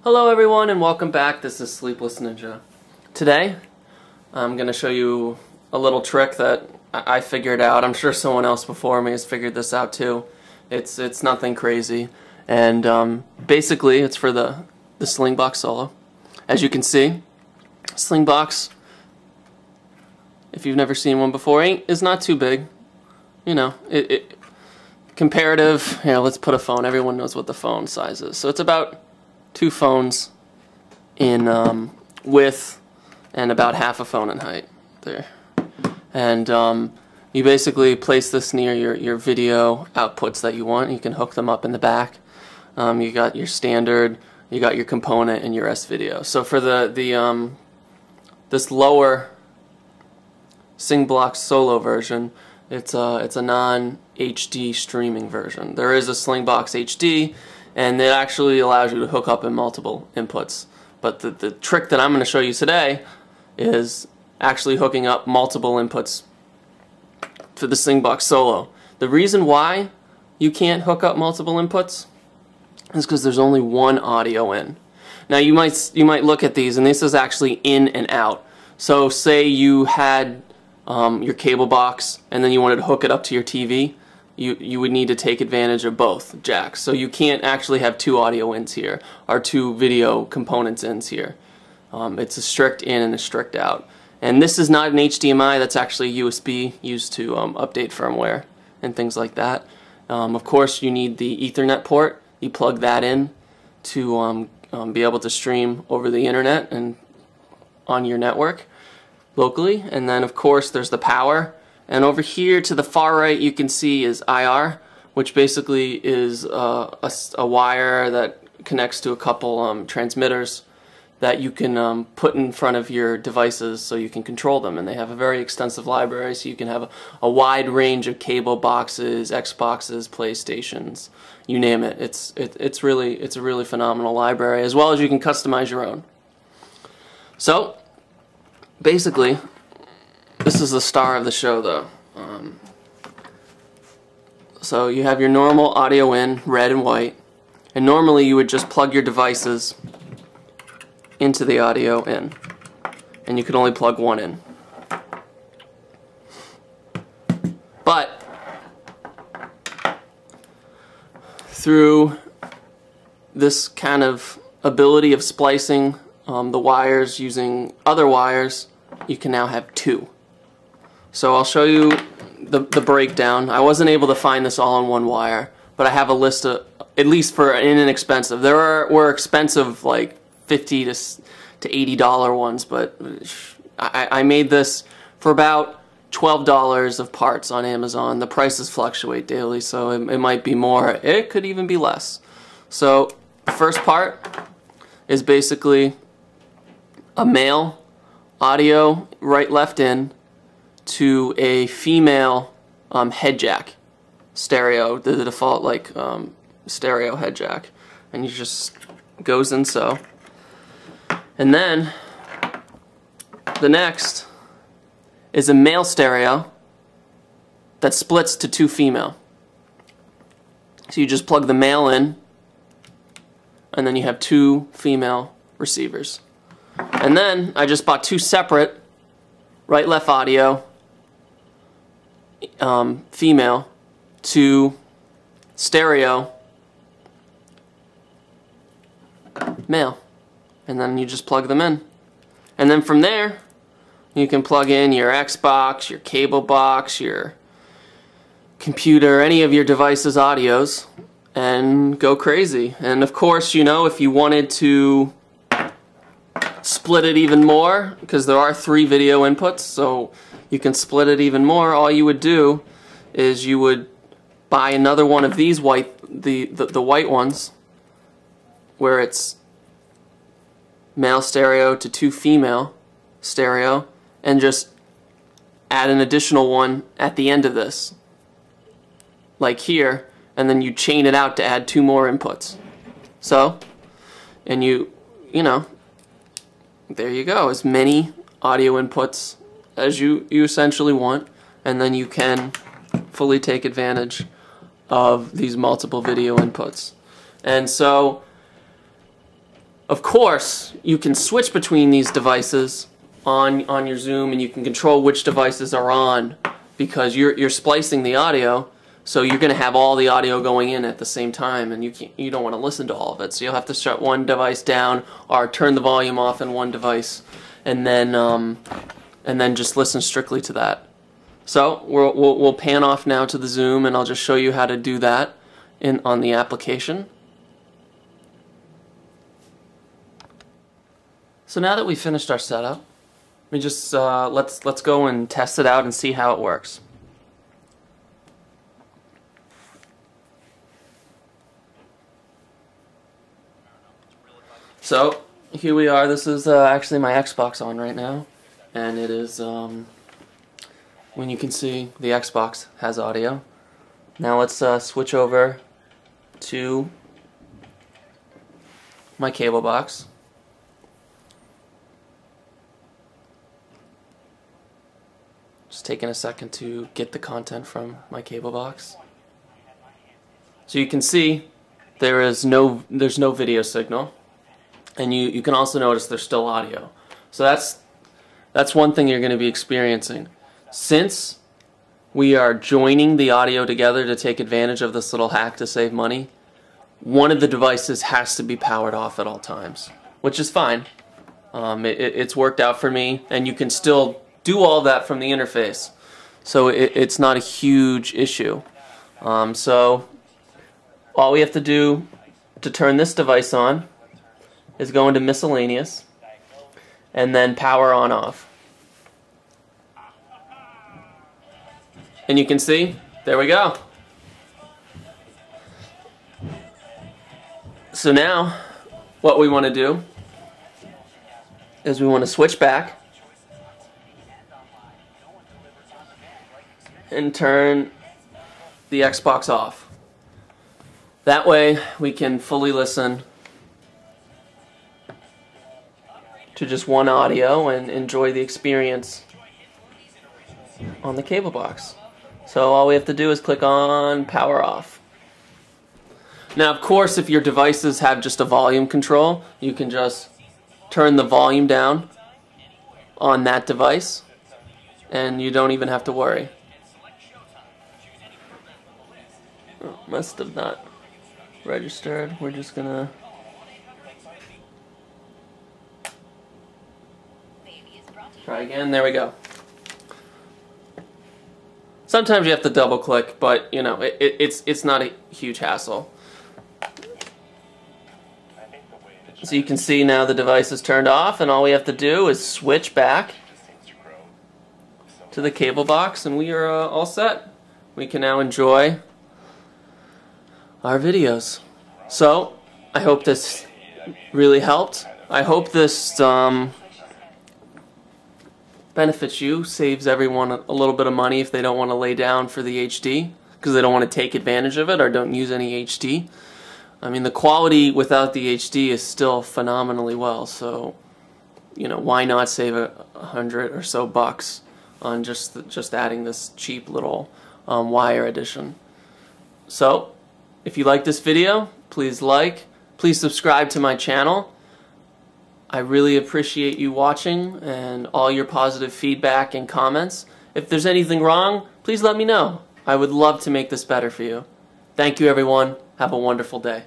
Hello everyone and welcome back. This is Sleepless Ninja. Today I'm going to show you a little trick that I figured out. I'm sure someone else before me has figured this out too. It's nothing crazy, and basically it's for the Slingbox Solo. As you can see, Slingbox, if you've never seen one before, is not too big. You know, comparative. Here, let's put a phone. Everyone knows what the phone size is. So it's about two phones in width and about half a phone in height there. And you basically place this near your video outputs that you want. You can hook them up in the back. You got your standard, you got your component, and your S-video. So for this lower Slingbox Solo version, it's a non-HD streaming version. There is a Slingbox HD, and it actually allows you to hook up in multiple inputs. But the trick that I'm going to show you today is actually hooking up multiple inputs for the Slingbox Solo. The reason why you can't hook up multiple inputs is because there's only one audio in. Now you might look at these, and this is actually in and out. So say you had your cable box, and then you wanted to hook it up to your TV. You would need to take advantage of both jacks. So you can't actually have two audio ins here, or two video components ins here. It's a strict in and a strict out. And this is not an HDMI, that's actually USB used to update firmware and things like that. Of course, you need the Ethernet port. You plug that in to be able to stream over the internet and on your network locally. And then, of course, there's the power. And over here to the far right you can see is IR, which basically is a wire that connects to a couple transmitters that you can put in front of your devices so you can control them. And they have a very extensive library, so you can have a wide range of cable boxes, Xboxes, PlayStations, you name it. It's a really phenomenal library, as well as you can customize your own. So basically, this is the star of the show, though. So you have your normal audio in, red and white, and normally you would just plug your devices into the audio in, and you could only plug one in. But through this kind of ability of splicing the wires using other wires, you can now have two. So I'll show you the breakdown. I wasn't able to find this all on one wire, but I have a list of, at least for inexpensive. There were expensive, like $50 to $80 ones, but I made this for about $12 of parts on Amazon. The prices fluctuate daily, so it might be more. It could even be less. So the first part is basically a male audio right-left in to a female head jack stereo, the default like stereo head jack, and you just goes in so. And then the next is a male stereo that splits to two female. So you just plug the male in, and then you have two female receivers. And then I just bought two separate right-left audio, female to stereo male, and then you just plug them in. And then from there you can plug in your Xbox, your cable box, your computer, any of your device's audios, and go crazy. And of course, you know, if you wanted to split it even more, because there are 3 video inputs, so you can split it even more, all you would do is you would buy another one of these the white ones, where it's male stereo to two female stereo, and just add an additional one at the end of this, like here, and then you chain it out to add 2 more inputs. So, and you know, there you go, as many audio inputs as you essentially want, and then you can fully take advantage of these multiple video inputs. And so Of course, you can switch between these devices on your Zoom, and you can control which devices are on because you're splicing the audio, so you're going to have all the audio going in at the same time, and you don't want to listen to all of it. So you'll have to shut one device down or turn the volume off in one device, and then just listen strictly to that. So we'll pan off now to the Zoom, and I'll just show you how to do that on the application. So now that we've finished our setup, we just let's go and test it out and see how it works. So here we are. This is actually my Xbox on right now, and it is when you can see the Xbox has audio. Now let's switch over to my cable box. Just taking a second to get the content from my cable box. So you can see there's no video signal, and you can also notice there's still audio. So that's one thing you're going to be experiencing. Since we are joining the audio together to take advantage of this little hack to save money, one of the devices has to be powered off at all times, which is fine. It's worked out for me, and you can still do all that from the interface, so it's not a huge issue. So all we have to do to turn this device on is go into miscellaneous and then power on off, and you can see there we go. So now what we want to do is we want to switch back and turn the Xbox off. That way we can fully listen to just one audio and enjoy the experience on the cable box. So all we have to do is click on power off. Now of course, if your devices have just a volume control, you can just turn the volume down on that device and you don't even have to worry. Oh, must have not registered. We're just gonna try again. There we go. Sometimes you have to double click, but you know it's not a huge hassle. So you can see now the device is turned off, and all we have to do is switch back to the cable box, and we are all set. We can now enjoy our videos. So I hope this really helped. I hope this benefits you, saves everyone a little bit of money if they don't want to lay down for the HD because they don't want to take advantage of it or don't use any HD. I mean, the quality without the HD is still phenomenally well, so you know, why not save $100 or so bucks on just adding this cheap little wire addition. So if you like this video, please subscribe to my channel. I really appreciate you watching and all your positive feedback and comments. If there's anything wrong, please let me know. I would love to make this better for you. Thank you, everyone. Have a wonderful day.